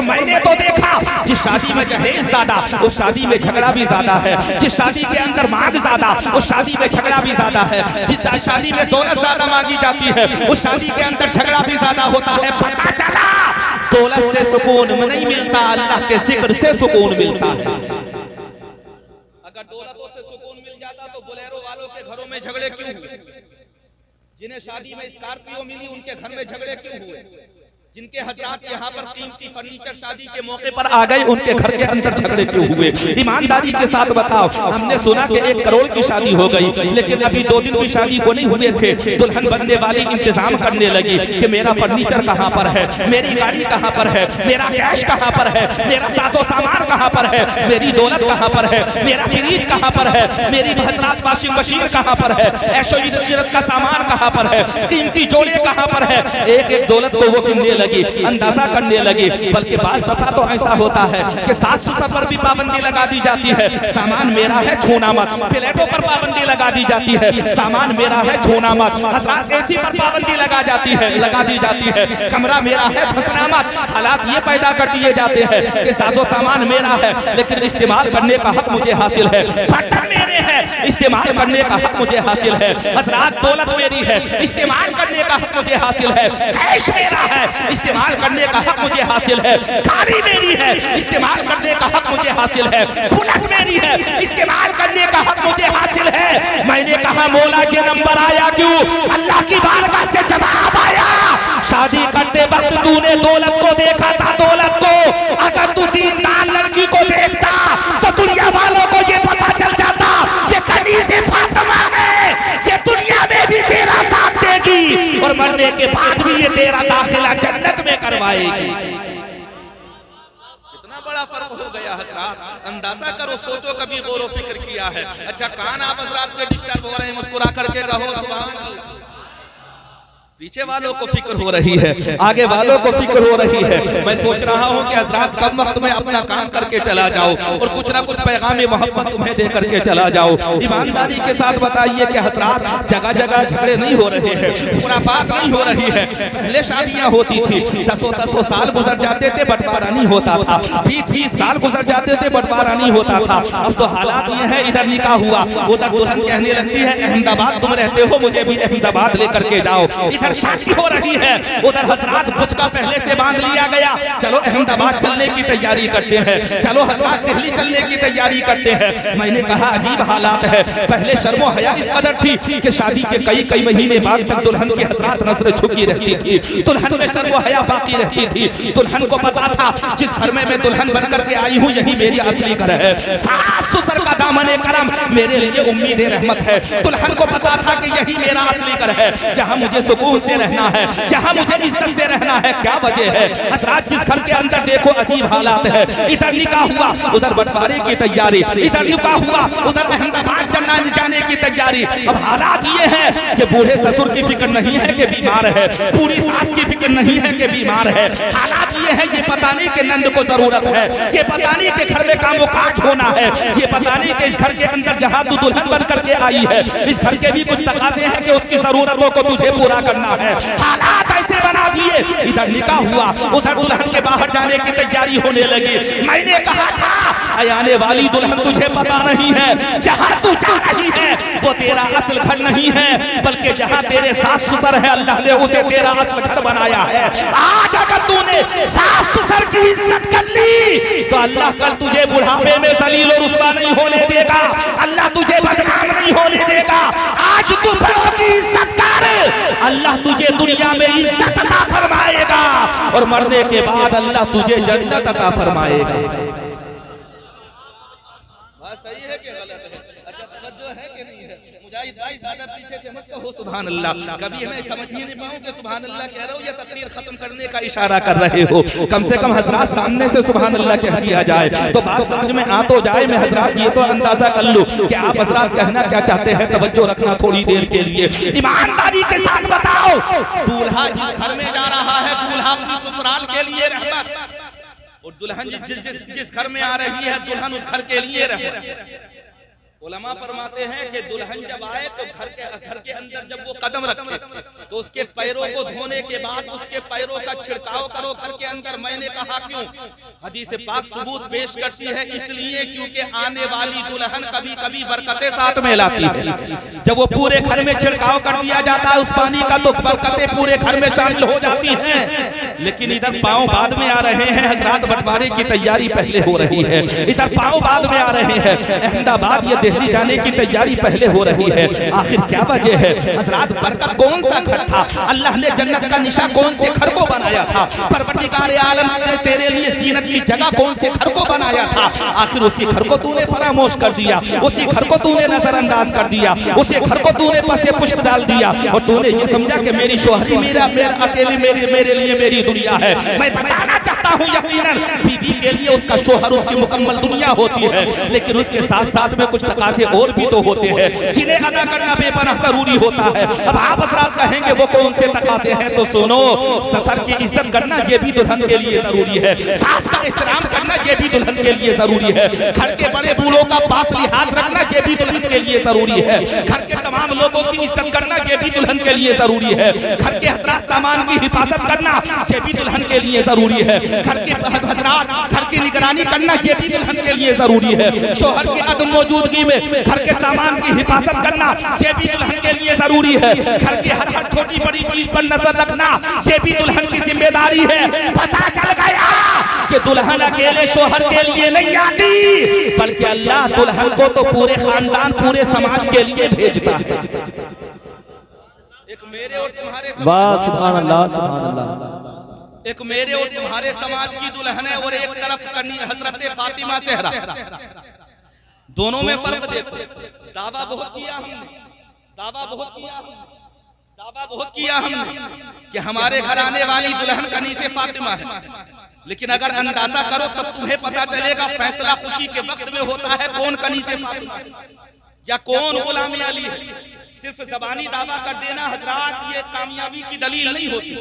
और मैंने तो देखा जिस शादी में जहेज ज्यादा उस शादी में झगड़ा भी ज्यादा है, जिस शादी के अंदर मांग ज्यादा उस शादी में झगड़ा भी ज्यादा है, जिस शादी में दौलत ज्यादा मांगी जाती है उस शादी के अंदर झगड़ा भी ज्यादा होता है। पता चला दौलत से सुकून नहीं मिलता, अल्लाह के जिक्र से सुकून मिलता है। अगर दौलतों से सुकून मिल जाता तो बोलेरो वालों के घरों में झगड़े क्यों हुए? जिन्हें शादी में स्कॉर्पियो मिली उनके घर में झगड़े क्यों हुए? जिनके हजरात यहाँ पर कीमती फर्नीचर शादी के मौके पर आ गए उनके घर के अंदर झगड़े क्यों हुए? ईमानदारी के साथ बताओ। हमने सुना कि 1 करोड़ की शादी हो गई, लेकिन अभी 2 दिन की शादी को नहीं हुए थे, दुल्हन बनने वाली इंतजाम करने लगी कि मेरा फर्नीचर कहाँ पर है, मेरी गाड़ी कहाँ पर है, मेरा कैश कहाँ पर है, मेरा साजो सामान कहाँ पर है, मेरी दौलत कहाँ पर है, मेरा फ्रिज कहाँ पर है, मेरी हजरात वाशिंग मशीन कहाँ पर है, ऐशो इशरत का सामान कहाँ पर है, कीमती जोड़े कहाँ पर है। एक एक दौलत को वो गिनने लगी, अंदाजा करने लगी। बल्कि बाज़ दफा तो ऐसा होता है कि सास ससुर पर भी पाबंदी लगा दी जाती है, सामान मेरा है छूना मत। प्लेटों पर पाबंदी लगा दी जाती है, सामान मेरा है छूना मत। हजरात एसी पर पाबंदी लगा दी जाती है, कमरा मेरा है फंसना मत। हालात ये पैदा कर दिए जाते हैं कि साजो सामान मेरा है लेकिन इस्तेमाल करने का हक मुझे हासिल है, फट्टा मेरे है इस्तेमाल करने का हक मुझे हासिल है। हजरात दौलत मेरी है, इस्तेमाल करने का हक मुझे हासिल है। कैश मेरा है, इस्तेमाल करने का हक मुझे हासिल है। गाड़ी मेरी है, इस्तेमाल करने का हक मुझे हासिल है। बुलेट मेरी है, इस्तेमाल करने का हक मुझे हासिल है। मैंने कहा मौला के नंबर आया क्यों? अल्लाह की बारगाह से जवाब आया, शादी करते वक्त तूने दौलत को देखा था, दौलत को। अगर तू दीनदार लड़की को देखता तो दुनिया वालों को ये पता चल जाता ये कनीज़े फातिमा है, ये दुनिया में भी तेरा साथ देगी और मरने के बाद भी ये तेरा दाखिला जन्नत में करवाएगी। कितना बड़ा फर्क हो गया हजरात, अंदाजा करो, सोचो, कभी गौर व फिक्र किया है? अच्छा कान आप हजरात के डिस्टर्ब हो रहे हैं, मुस्कुरा करके कहो सुभान अल्लाह। पीछे वालों को फिक्र हो रही है, आगे वालों को फिक्र हो रही है। मैं सोच रहा हूँ कि हजरात कम वक्त में अपना काम करके चला जाओ और कुछ ना कुछ पैगाम मोहब्बत तुम्हें दे करके चला जाओ। ईमानदारी के साथ बताइए कि हजरात जगह जगह झगड़े नहीं हो रहे हैं, खुराफात नहीं हो रही है। पहले शादियाँ होती थी, 10 साल गुजर जाते थे, बंटवारा नहीं होता था। 20 साल गुजर जाते थे, बंटवारा नहीं होता था। अब तो हालात ये है, इधर निकाह हुआ, उधर दुल्हन कहने लगती है अहमदाबाद तुम रहते हो, मुझे भी अहमदाबाद लेकर के जाओ। इधर शादी हो रही है, उधर हजरात बुचका पहले से बांध लिया गया, चलो अहमदाबाद चलने की तैयारी करते हैं, चलो हजरात दिल्ली चलने की तैयारी करते हैं। मैंने कहा अजीब हालात है। पहले शर्मो हया इस कदर थी कि शादी के कई महीने बाद तक दुल्हन की हजरात नजर झुकी रहती थी, दुल्हन में शर्मो हया बाकी रहती थी। दुल्हन को पता था जिस घर में मैं दुल्हन बन करके आई हूँ यही मेरी असली घर है, सास ससुर का दामन करम मेरे लिए उम्मीद रहमत है। दुल्हन को पता था कि यही मेरा असली घर है, जहाँ मुझे सुकून से रहना है, जहां मुझे इज्जत से रहना है। क्या वजह है? हजरात जिस घर के अंदर देखो अजीब हालात है, इधर निकाह हुआ उधर बंटवारे की तैयारी, इधर निकाह हुआ उधर अहमदाबाद जाने की तैयारी। अब हालात ये है कि बूढ़े ससुर की फिक्र नहीं है कि बीमार है, पूरी सास की फिक्र नहीं है कि बीमार है। हालात ये है ये पता नहीं कि नंद को जरूरत है, ये पता नहीं कि घर में कामकाज होना है, ये पता नहीं कि इस घर के अंदर जहां तू दुल्हन बन करके आई है इस घर के भी कुछ तकाजे हैं कि उसकी जरूरतों को तुझे पूरा करना है। हालात ऐसे बना दिए, इधर निकाह हुआ उधर दुल्हन के बाहर जाने की तैयारी होने लगी। मैंने कहा था आने वाली दुल्हन तुझे पता नहीं है, जहां तू जा रही है वो तेरा असल घर नहीं है, बल्कि जहां तेरे सास ससुर है अल्लाह ने उसे तेरा असल घर बनाया है। आज अगर तूने सास ससुर की इज्जत कर ली तो अल्लाह कल तुझे बुढ़ापे में जलील और रुस्वा नहीं होने देगा, अल्लाह तुझे बदनाम नहीं होने देगा। आज तू बड़ों की इज्जत कर, अल्लाह तुझे दुनिया में इज्जत अता फरमाएगा और मरने के बाद अल्लाह तुझे जन्नत अता फरमाएगा। बात सही है कि गलत है? अच्छा तवज्जो है कि नहीं है? मुजाहिद भाई ज़्यादा पीछे से मत कहो सुभान अल्लाह, कभी हमें समझ ही नहीं पाऊं कि सुभान अल्लाह कह रहे हो या तकरीर खत्म करने का इशारा कर रहे हो। कम से कम हजरात सामने से सुभान अल्लाह कह दिया जाए तो बात समझ में आ तो जाए। मैं हजरात ये तो अंदाजा कर लूं कि आप हजरात कहना क्या चाहते हैं, तवज्जो रखना थोड़ी देर के लिए। ईमानदारी के साथ बताओ, दूल्हा जिस घर में जा रहा है दूल्हा अपनी ससुराल के लिए रहमत, और दुल्हन जिस घर में आ रही है दुल्हन उस घर के लिए रहमत। उलमा फरमाते हैं कि दुल्हन जब आए तो घर के अंदर जब वो कदम रखे तो उसके पैरों को धोने के बाद उसके पैरों का छिड़काव करो घर के अंदर। मैंने कहा क्यों? हदीस पाक सबूत पेश करती है इसलिए क्योंकि आने वाली दुल्हन कभी कभी बरकतें साथ में लाती है। जब वो पूरे घर में छिड़काव कर दिया जाता है उस पानी का तो बरकतें पूरे घर में शामिल हो जाती हैं। लेकिन इधर पांव बाद में आ रहे हैं, हजरात बंटवारे की तैयारी पहले हो रही है। इधर पांव बाद में आ रहे हैं, अहमदाबाद या दिल्ली जाने की तैयारी पहले हो रही है। आखिर क्या वजह है? हजरात बरकत कौन सा घर था? अल्लाह ने जन्नत का निशा कौन से घर को बनाया था? परवरदिगार आलम ने तेरे लिए जीनत की जगह कौन से घर को बनाया था? आखिर उसी घर को तूने फरामोश कर दिया, उसी घर को तूने नजरअंदाज कर दिया, उसी घर को तूने पसे पुष्ट डाल दिया और तूने ये समझा कि मेरी शोहरी मेरा अकेली मेरे लिए मेरी दुनिया है। मैं बताना चाहता हूँ यकीनन बीवी के लिए उसका शोहर उसकी मुकम्मल दुनिया होती है, लेकिन उसके साथ साथ में कुछ तकाज़े और भी तो होते हैं जिन्हें अदा करना बेपनाह जरूरी होता है। अब आप हज़रात कहेंगे वो कौन से तकाज़े हैं? तो सुनो, ससुर की इज्जत करना ये भी दुल्हन के लिए जरूरी है, सास का एहतराम करना ये भी दुल्हन के लिए जरूरी है, घर के बड़े बूढ़ों का पास लिहाज रखना ये भी दुल्हन के लिए जरूरी है, घर के तमाम लोगों की इज्जत करना ये भी दुल्हन के लिए जरूरी है, घर के हजरात सामान की हिफाजत करना ये भी दुल्हन के लिए जरूरी है, घर के हजरात घर की निगरानी करना ये भी दुल्हन के लिए जरूरी है, शोहर की अदम मौजूदगी में घर के सामान की हिफाजत करना ये भी दुल्हन के लिए जरूरी है, घर की हर छोटी बड़ी चीज पर नजर रखना ये भी दुल्हन की जिम्मेदारी है। पता चल गया कि दुल्हन अकेले शोहर के लिए नहीं आती, बल्कि अल्लाह दुल्हन को तो पूरे खानदान पूरे समाज के लिए भेजता है। एक मेरे और तुम्हारे सुभान अल्लाह सुभान अल्लाह। एक मेरे और तुम्हारे समाज की दुल्हन है और एक तरफ हजरत फातिमा ज़हरा। दोनों में फर्क देखो। दावा बहुत किया हमने कि हमारे घर आने वाली दुल्हन कनीज़े फातिमा है, लेकिन अगर अंदाजा करो तब तुम्हें पता चलेगा फैसला खुशी के वक्त में होता है कौन कनीज़े फातिमा या कौन गुलाम अली है। सिर्फ ज़बानी दावा कर देना हजरात ये कामयाबी की दलील नहीं होती,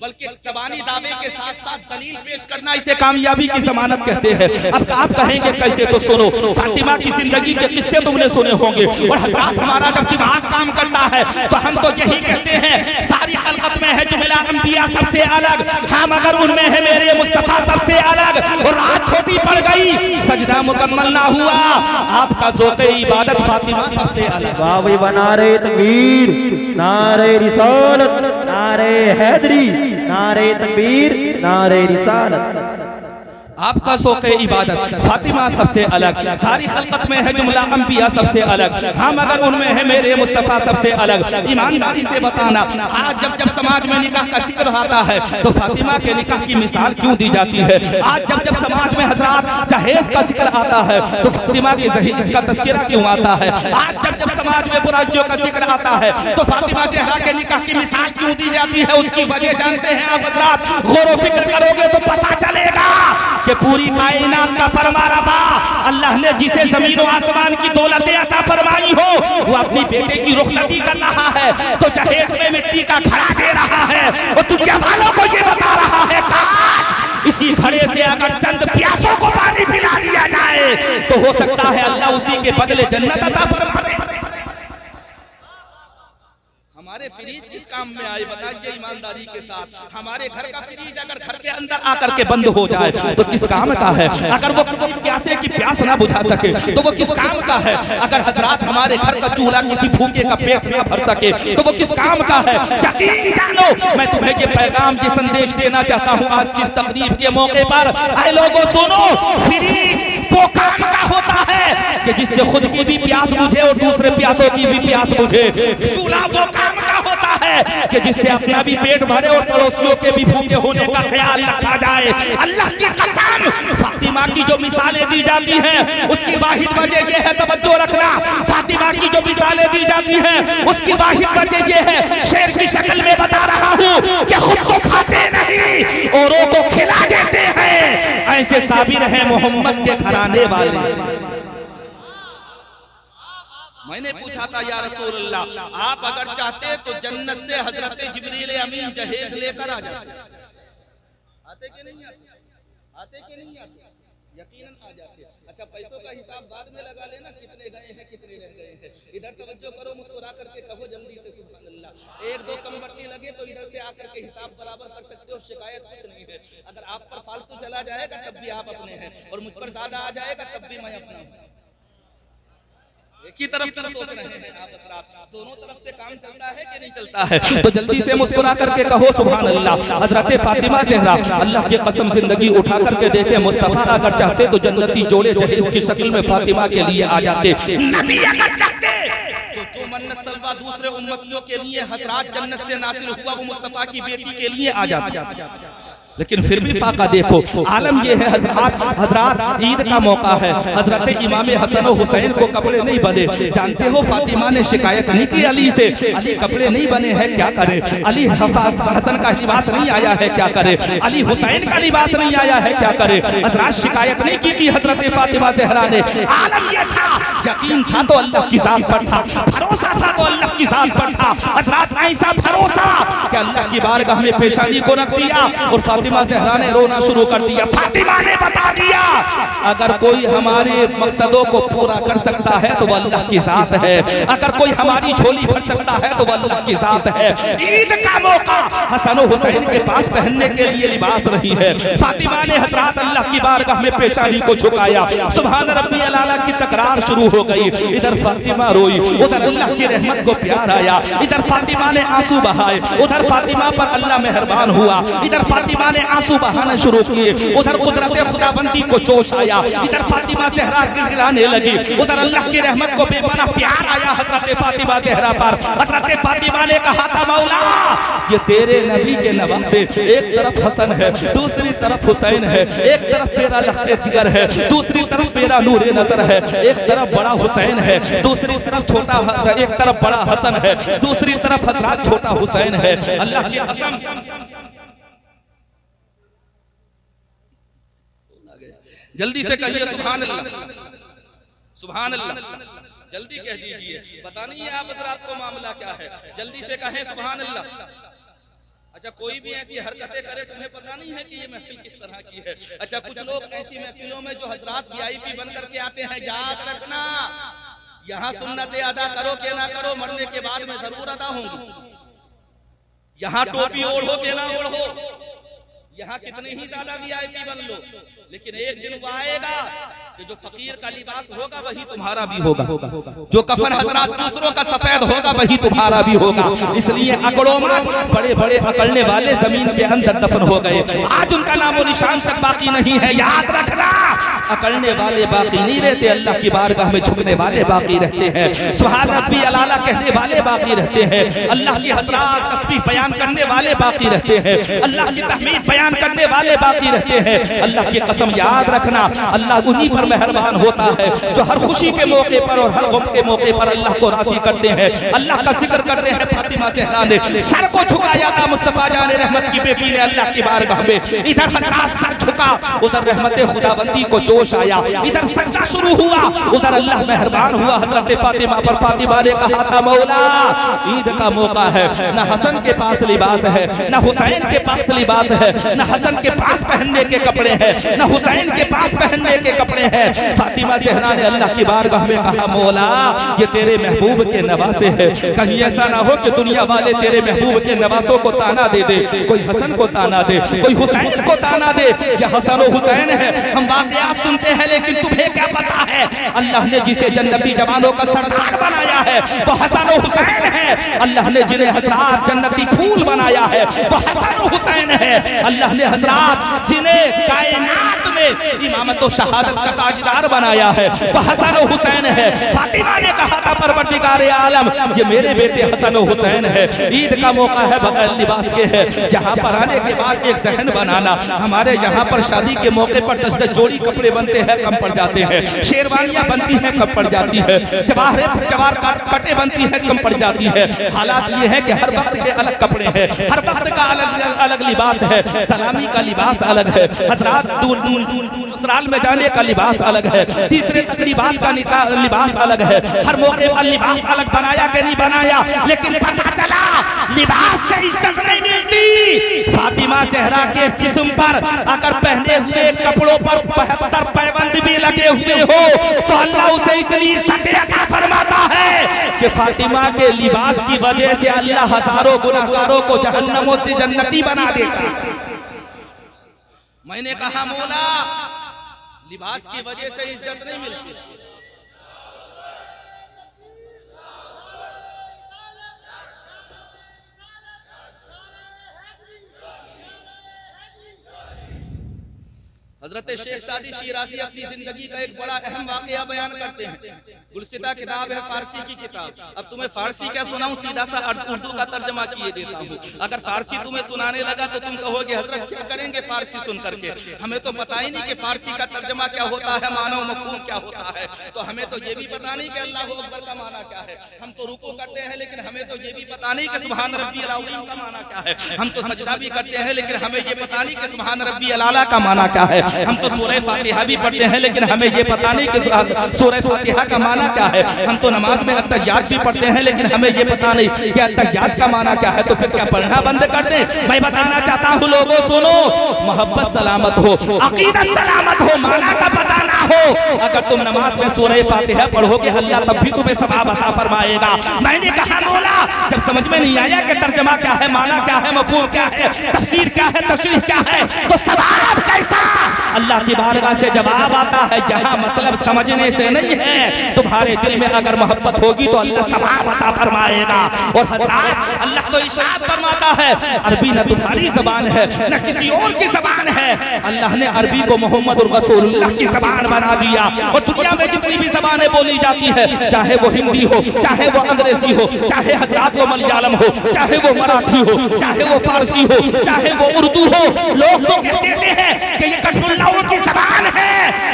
बल्कि ज़बानी दावे के साथ साथ दलील पेश करना इसे कामयाबी की जमानत कहते हैं। अब आप कहेंगे कैसे? तो सुनो, फातिमा की जिंदगी के किस्से तुमने सुने होंगे और हजरात हमारा जब दिमाग काम करता है तो हम तो यही कहते हैं सारी खलकत में है जुमिला अंबिया सबसे अलग, हाँ मगर उनमें है मेरे मुस्तफा सबसे अलग। और रात छोटी पड़ गई, सजदा मुकम्मल ना हुआ, आपका ज़ौक़े इबादत फातिमा सबसे अलग। नारे तकबीर, नारे रिसालत, नारे हैदरी, नारे तकबीर, नारे रिसालत। आपका ज़ौक़े इबादत फातिमा सबसे अलग, सारी खलकत में है जुमला अंबिया सबसे अलग, हाँ मगर उनमें है मेरे मुस्तफ़ा सबसे अलग। ईमानदारी से बताना, आज जब समाज में निकाह का जिक्र आता है तो फातिमा के निकाह की मिसाल क्यों दी जाती है? आज जब समाज में हजरात जहेज का जिक्र आता है तो फातिमा के जहेज का तज़किरा क्यों आता है? आज जब समाज में बुराइयों का जिक्र आता है तो फातिमा ज़हरा के निकाह की मिसाल क्यों दी जाती है? उसकी वजह जानते हैं आप हजरात? गौर व फिक्र करोगे तो पता चलेगा कि पूरी कायनात का फरमारवा अल्लाह ने जिसे जमीन और आसमान की दौलतें अता फरमाई हो वो अपनी बेटे की रुखसती कर रहा है तो जहेज में मिट्टी का घड़ा दे रहा है और दुनिया वालों को ये बता रहा है काश इसी घड़े से अगर चंद प्यासों को पानी पिला दिया जाए तो हो सकता है अल्लाह उसी के बदले जन्नत अता फरमा दे। हमारे फ्रिज किस काम में आए बताइए ईमानदारी के साथ? हमारे घर का फ्रिज अगर घर के अंदर आकर के बंद हो जाए तो किस काम का है? अगर वो किसी प्यासे की प्यास ना बुझा सके तो वो किस काम का है? अगर हजरात हमारे घर का चूल्हा किसी भूखे का पेट ना भर सके तो वो किस काम का है? यकीन जानो मैं तुम्हें ये पैगाम ये संदेश देना चाहता हूँ आज की इस तकरीब के मौके पर। आए लोगों सुनो, फ्रिज वो काम का होता है कि जिससे खुद की भी प्यास बुझे और दूसरे प्यासों की भी प्यास बुझे। चूल्हा वो काम का होता है कि जिससे अपना भी पेट भरे और पड़ोसियों के भी भूखे होने का ख्याल रखा जाए। अल्लाह की कसम फातिमा की जो मिसालें दी जाती हैं उसकी वाहिद वजह यह है, तवज्जो रखना, फातिमा की जो मिसालें दी जाती हैं उसकी वाहिद वजह यह है, शेर की शक्ल में बता रहा हूँ कि खुद तो खाते नहीं औरों को खिला देते हैं। ऐसे साबिर है मोहम्मद के घराने वाले। मैंने पूछा था या रसूल अल्लाह आप अगर चाहते तो जन्नत से हजरत जिब्रील अमीन जहेज लेकर आ जाते, आते कि नहीं आते? आते कि नहीं आते? यकीनन आ जाते। अच्छा पैसों का हिसाब बाद में लगा लेना, कितने गए हैं कितने रह गए हैं। इधर तवज्जो करो, मुस्कुरा करके कहो जल्दी से सुभान अल्लाह। एक दो कम बट्टी लगे तो इधर से आकर के हिसाब बराबर कर सकते हो, शिकायत कुछ नहीं है। अगर आप पर फालतू चला जाएगा तब भी आप अपने हैं, और मुझ पर ज्यादा आ जाएगा तब भी मैं अपना हूं। एक ही तरफ सोच रहे हैं आप हजरात, दोनों तरफ से काम चलता है कि नहीं चलता है? तो जल्दी से मुस्कुरा करके कहो सुभान अल्लाह। हजरत फातिमा ज़हरा अल्लाह की कसम जिंदगी उठा करके देखे, मुस्तफा अगर चाहते तो जन्नती जोड़े जहेज की शक्ल में फातिमा के लिए आ जाते। नबी अगर चाहते तो जो मन्नत सलवा दूसरे उम्मतियों के लिए हजरात जन्नत से नासिल हुआ वो मुस्तफा की बेटी के लिए आ जाता। लेकिन फिर भी फाका देखो, आलम ये है हजरात ईद का मौका है, हजरत इमाम हसन और हुसैन को कपड़े नहीं बने। जानते हो फातिमा ने शिकायत नहीं की अली से, अली कपड़े नहीं बने हैं क्या करे, अली हसन का लिबास नहीं आया है क्या करे, अली हुसैन का लिबास नहीं आया है क्या करे। हजरात शिकायत नहीं की थी हजरत फातिमा ज़हरा ने। आलम ये था, यकीन था तो अल्लाह की जात पर था, भरोसा था तो अल्लाह की जात पर था। हजरात ऐसा भरोसा कि अल्लाह की बारगाह में पेशानी को रख दिया और फातिमा ज़हरा ने रोना शुरू कर दिया। फातिमा ने बता दिया अगर कोई हमारे मकसदों को पूरा कर सकता है तो वह अल्लाह की जात है, अगर कोई हमारी झोली भर सकता है तो वह अल्लाह की जात है। ईद का मौका हसन और हुसैन के पास पहनने के लिए लिबास नहीं है। फातिमा ने हजरात अल्लाह की बारगाह में पेशानी को झुकाया, सुभान रब्बी अला की तकरार शुरू हो गई। इधर फातिमा रोई, उधर अल्लाह की रहमत को प्यार आया। इधर फातिमा ने आंसू बहाए, उधर फातिमा पर अल्लाह मेहरबान हुआ। इधर फातिमा ने आंसू बहाना शुरू किए, उधर कुदरत खुदाबंदी को जोश आया। इधर फातिमा ज़हरा गिड़गिड़ाने लगी, उधर अल्लाह की रहमत को बेपनाह प्यार आया हजरत फातिमा ज़हरा पर। हजरत फातिमा ने कहा था मौला ये तेरे नबी के नवासे, एक तरफ हसन है दूसरी तरफ हुसैन है, एक तरफ मेरा लख्ते जिगर है दूसरी तरफ मेरा नूरे नजर है, एक तरफ बड़ा हुसैन है दूसरी तरफ छोटा, एक तरफ बड़ा हसन है दूसरी तरफ हजरत छोटा हुसैन है। अल्लाह की कसम जल्दी से कहिए सुभान अल्लाह, सुभान अल्लाह, जल्दी कह दीजिए। पता नहीं है आप हजरात को मामला क्या है, जल्दी से कहें सुभान अल्लाह। अच्छा कोई भी ऐसी हरकतें करे तुम्हें पता नहीं है कि ये महफिल किस तरह की है। अच्छा कुछ लोग ऐसी महफिलों में जो हजरात VIP बन करके आते हैं, याद रखना यहाँ सुन्नतें अदा करो के ना करो मरने के बाद में जरूर अदा होंगी। यहाँ टोपी ओढ़ो के ना ओढ़ो, यहाँ कितने ही ज्यादा VIP बन लो, लेकिन एक दिन वो आएगा कि जो फकीर का लिबास होगा वही तुम्हारा भी होगा, जो कफन हजरात दूसरों का सफेद होगा वही तुम्हारा भी होगा। इसलिए अकड़ों में बड़े बड़े अकड़ने वाले जमीन के अंदर दफन हो गए, आज उनका नामो निशान तक बाकी नहीं है। याद रखना अकड़ने वाले बाकी नहीं रहते, अल्लाह की बारगाह में झुकने वाले बाकी रहते हैं, सुभान रब्बी अला कहने वाले बाकी रहते हैं, अल्लाह की हजरात तस्बीह बयान करने वाले बाकी रहते हैं, अल्लाह की तहमीद बयान करने वाले बाकी रहते हैं। अल्लाह की कसम याद रखना अल्लाह उन्हीं पर मेहरबान होता है जो हर खुशी के मौके पर और हर गम के मौके पर अल्लाह को राजी करते हैं, अल्लाह का जिक्र करते हैं। फातिमा ज़हरा ने सर को झुकाया था मुस्तफा जान रहमत की बेटी ने अल्लाह की बारगाह में, इधर हजरात सर झुका, उधर रहमत खुदाबंदी को जोश आया, इधर सजदा शुरू हुआ, उधर अल्लाह मेहरबान हुआ हजरत फातिमा पर। फातिमा ने कहा था मौला ईद का मौका है, न हसन के पास लिबास है न हुसैन के पास लिबास है, न हसन के पास पहनने के कपड़े हैं न हुसैन के पास पहनने के कपड़े हैं। फातिमा ज़हरा ने अल्लाह की बारगाह में कहा मौला ये तेरे महबूब के नवासे है, कहीं ऐसा ना हो कि दुनिया वाले तेरे महबूब के नवासों को ताना दे दे, कोई हसन को ताना दे कोई हुसैन को ताना दे। ये हसन और हुसैन है, हम वाक़यात सुनते हैं लेकिन तुम्हें क्या पता है अल्लाह ने जिसे जन्नती जवानों का सरदार बनाया है वो हसन और हुसैन है, अल्लाह ने जिन्हें हजरात जन्नती फूल बनाया है वो हसन और हुसैन है, अल्लाह ने हजरात जिन्हें कायनात में इमामत और शहादत का ताजदार बनाया है वो हसन और हुसैन है। फातिमा ने कहा था परवरदिगार आलम ये मेरे बेटे हसन और हुसैन है, ईद का मौका है बगैर लिबास के है। यहाँ पर आने के बाद एक जहन बनाना, हमारे यहाँ पर शादी के मौके पर 10-10 जोड़ी कपड़े बनते हैं कम पड़ जाते हैं, शेरवानियां बनती हैं कम पड़ जाती है, जवार कटे बनती है कम पड़ जाती है। हालात ये है कि हर वक्त के अलग कपड़े हैं, हर वक्त का अलग अलग लिबास है, सलामी का लिबास अलग है, हजरात दूर ससुराल में जाने का लिबास अलग है, तीसरे तकरीबात का लिबास अलग है, हर मौके पर लिबास अलग बनाया कि नहीं बनाया, लेकिन पता चला लिबास से इज्जत नहीं मिलती। फातिमा ज़हरा के जिस्म पर अगर पहने हुए कपड़ों पर 72 पैक किए हुए हो तो अल्लाह उसे इतनी इज्जत अता फरमाता है कि फातिमा के लिबास की वजह से अल्लाह हजारों गुनाहगारों को जहन्नमों से जन्नती बना देता। मैंने कहा मौला लिबास की वजह से इज्जत नहीं मिलती। हजरत शेख सादी शिराजी अपनी जिंदगी का एक बड़ा अहम वाकया बयान करते हैं। गुलसिता किताब है, फारसी की किताब। अब तुम्हें फारसी क्या सुनाऊं, सीधा सा उर्दू का तर्जमा किए देता हूँ। अगर फारसी तुम्हें सुनाने लगा तो तुम कहोगे हजरत क्या करेंगे फारसी सुन करके, हमें तो पता ही नहीं कि फारसी का तर्जमा क्या होता है, मानव मफहूम क्या होता है। तो हमें तो ये भी पता नहीं कि अल्लाह अकबर का माना क्या है। हम तो रुकू करते हैं लेकिन हमें तो ये भी पता नहीं कि सुभान रब्बी अल-अज़ीम का माना क्या है। हम तो सजदा भी करते हैं लेकिन हमें ये पता नहीं कि सुभान रब्बी अल-आला का माना क्या है। हम तो सूरह फातिहा भी पढ़ते हैं लेकिन हमें ये पता नहीं कि सूरह फातिहा का माना क्या है। हम तो नमाज में अत्तहियात भी पढ़ते हैं लेकिन हमें ये पता नहीं कि अत्तहियात का माना क्या है। तो फिर क्या पढ़ना बंद कर दें? मैं बताना चाहता हूँ लोगों सुनो, मोहब्बत सलामत हो, अकीदत सलामत हो, माना का पता ना हो, अगर तुम नमाज में सूरह फातिहा पढ़ोगे अल्लाह तब भी तुम्हें सवाब अता फरमाएगा। मैंने कहा मौला जब समझ में नहीं आया कि तर्जमा क्या है, माना क्या है, मफहूम क्या है, तफसीर क्या है, तशरीह क्या है, तो सवाब कैसा? अल्लाह की बारगाह से जवाब आता है जहां मतलब समझने से नहीं है, तुम्हारे दिल में अगर मोहब्बत होगी तो अल्लाह सवाब अता फरमाएगा। और हज़रात अल्लाह तो इरशाद फरमाता है अरबी न तुम्हारी ज़बान है न किसी और की ज़बान है, अल्लाह ने अरबी को मोहम्मद रसूलुल्लाह की ज़बान बना दिया। और दुनिया में जितनी भी ज़बानें बोली जाती है, चाहे वो हिंदी हो, चाहे वो अंग्रेजी हो, चाहे हज़रात वो मलयालम हो, चाहे वो मराठी हो, चाहे वो फारसी हो, चाहे वो उर्दू हो, लोग तो कहते हैं कि ये कठपुतलियों की ज़बान है।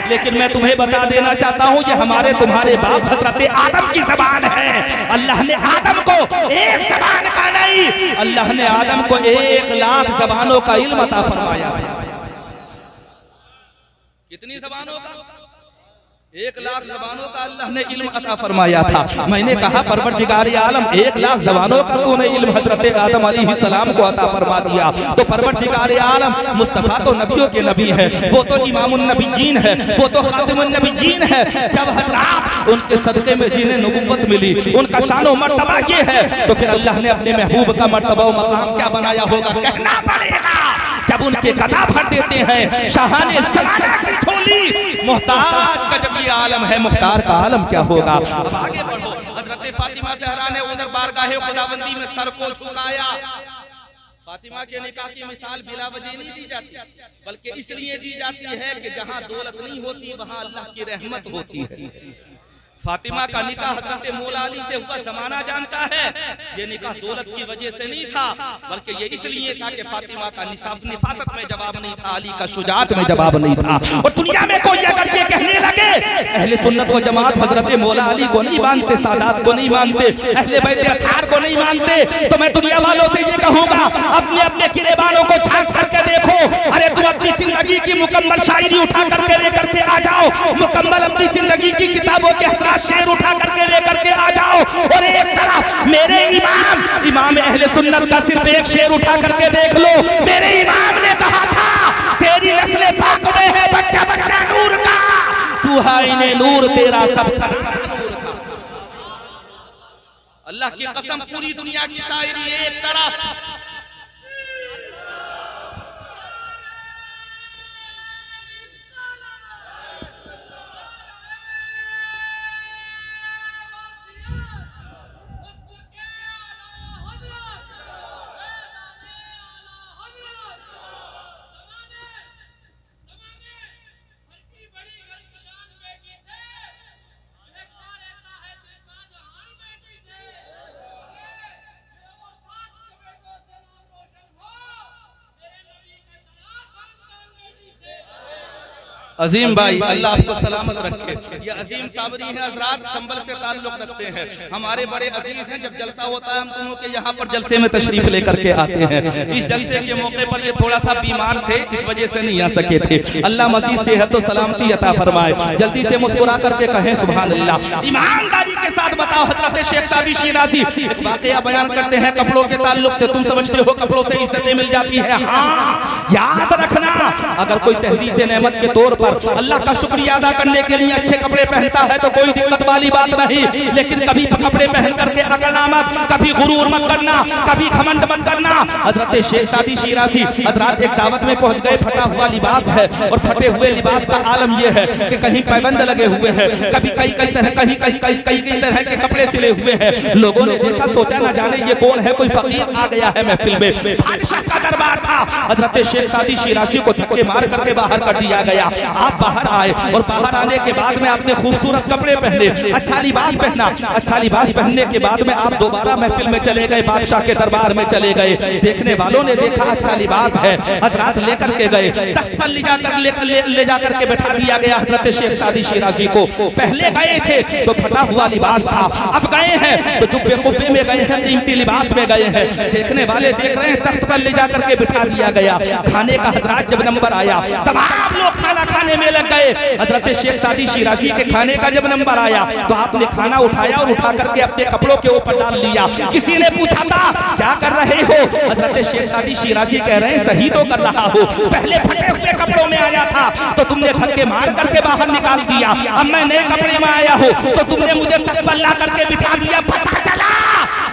लेकिन मैं तुम्हें बता देना चाहता हूँ ये हमारे तुम्हारे बाप हज़रत आदम की ज़बान है। अल्लाह ने आदम को एक ज़बान का नहीं, अल्लाह ने आदम को 1 लाख ज़बानों का इल्म अता फरमाया था। कितनी ज़बानों का? 1 लाख ज़बानों का अल्लाह ने इल्म अता फरमाया था। मैंने कहा परवरदिगार आलम 1 लाख ज़बानों का तूने इल्म हज़रत आदम अलैहिस्सलाम को अता फरमा दिया, तो परवरदिगार आलम मुस्तफ़ा तो नबियों के नबी है, वो तो इमामुन नबीयीन है, वो तो खातिमुन नबीयीन है। जब हज़रात उनके सदक़े में जिन्हें नबुव्वत मिली, उनका शान और मर्तबा ये है, तो फिर अल्लाह ने अपने महबूब का मर्तबा और मकाम क्या बनाया होगा, कहना पड़ेगा। जब उनके गदा भर देते हैं शाहाने ज़माना की झोली, मोहताज का जब ये आलम है, मुख्तार का आलम क्या होगा। अब आगे बढ़ो, हज़रत फातिमा ज़हरा ने उधर बारगाहे खुदाबंदी में सर को झुकाया। फातिमा के निकाह की मिसाल बिला वजह नहीं दी जाती, बल्कि इसलिए दी जाती है कि जहां दौलत नहीं होती वहां अल्लाह की रहमत होती है। फातिमा का निकाह हज़रत मौला अली से हुआ, ज़माना जानता है ये निकाह दौलत की वजह से नहीं था, बल्कि ये इसलिए था कि फातिमा का निफासत में जवाब नहीं था, अली का शुजाअत में जवाब नहीं था। और दुनिया में कोई अगर ये कहने लगे अहले सुन्नत व जमात हज़रत मौला अली को नहीं मानते, सादात को नहीं मानते, अहले बैत अतार को नहीं मानते, तो मैं दुनिया वालों से ये कहूँगा अपने अपने किरेबानों को झांक करके देखो। अरे तुम अपनी जिंदगी की मुकम्मल शायरी उठा करके लेकर के आ जाओ, मुकम्मल अपनी जिंदगी की किताबों के शेर उठा करके लेकर के आ जाओ, और एक तरफ मेरे इमाम अहले सुन्नत का सिर्फ एक शेर उठा करके देख लो। मेरे इमाम ने कहा था तेरी नस्ल पाक में है बच्चा बच्चा नूर का, तू है इन्हें नूर तेरा सबका नूर का। अल्लाह की कसम पूरी दुनिया की शायरी एक तरफ, अजीम भाई अल्लाह आपको सलामत रखे। ये अजीम साबरी हैं हज़रात, संबल से ताल्लुक रखते हैं, हमारे बड़े अजीज हैं। जब जलसा होता है हम दोनों के यहाँ पर जलसे में तशरीफ लेकर के आते हैं। इस जलसे के मौके पर ये थोड़ा सा बीमार थे, इस वजह से नहीं आ सके थे। अल्लाह मज़ीद सेहत और सलामती अता फरमाए। जल्दी से मुस्कुरा करके कहें सुभान अल्लाह। ईमानदारी के साथ बताओ, हज़रत शेख सादी शिराज़ी एक वाक़या बयान करते हैं कपड़ों के ताल्लुक से। तुम समझते हो कपड़ों से इज्जतें मिल जाती है? हाँ, याद रखना, अगर कोई तहदीस नेमत के तौर पर अल्लाह का शुक्रिया अदा करने के लिए अच्छे कपड़े पहनता है तो कोई दिक्कत वाली बात नहीं, लेकिन कभी कपड़े पहन करके अकड़ना मत, कभी गुरूर मत करना, कभी घमंड मत करना। हजरत शेख सादी शिराजी हजरत एक दावत में पहुंच गए, फटा हुआ लिबास है और फटे हुए लिबास का आलम यह है कि कहीं पैबंद लगे हुए हैं, कभी कई तरह के कपड़े सिले हुए हैं। लोगों ने देखा, सोचा ना जाने ये कौन है, कोई फकीर आ गया है महफिल में। बादशाह का दरबार था, हजरत शेख सादी शिराजी को धक्के मार करके बाहर कर दिया गया। आप बाहर आए और बाहर आने के बाद में आपने खूबसूरत कपड़े पहने, अच्छा लिबास पहना। अच्छा लिबास पहनने के बाद में आप दोबारा महफिल में चले गए, बादशाह के दरबार में चले गए। देखने वालों ने देखा अच्छा लिबास है, हजरत लेकर के गए, तख्त पर ले जाकर के बैठा दिया गया हजरत शेख सादी शिराजी को। पहले गए थे तो फटा हुआ लिबास था, अब गए हैं तो जुब्बे कुब्बे में गए हैं, कीमती लिबास में गए हैं। देखने वाले देख रहे हैं, तख्त पर ले जाकर के बिठा दिया गया। खाने का हजरत जब नंबर आया, तमाम लोग खाना खाने में लग गए। हजरत शेख सादी शिराजी के खाने का जब नंबर आया तो आपने खाना उठाया और उठा करके अपने कपड़ों के ऊपर डाल लिया। किसी ने पूछा था क्या कर रहे हो, हजरत शेख सादी शिराजी कह रहे हैं सही तो कर रहा हो, पहले फटे हुए कपड़ों में आया था तो तुमने धक्के मार करके बाहर निकाल दिया, अब मैं नए कपड़े में आया हूँ तो तुमने मुझे तख्त पर ला करके बिठा दिया। पता चला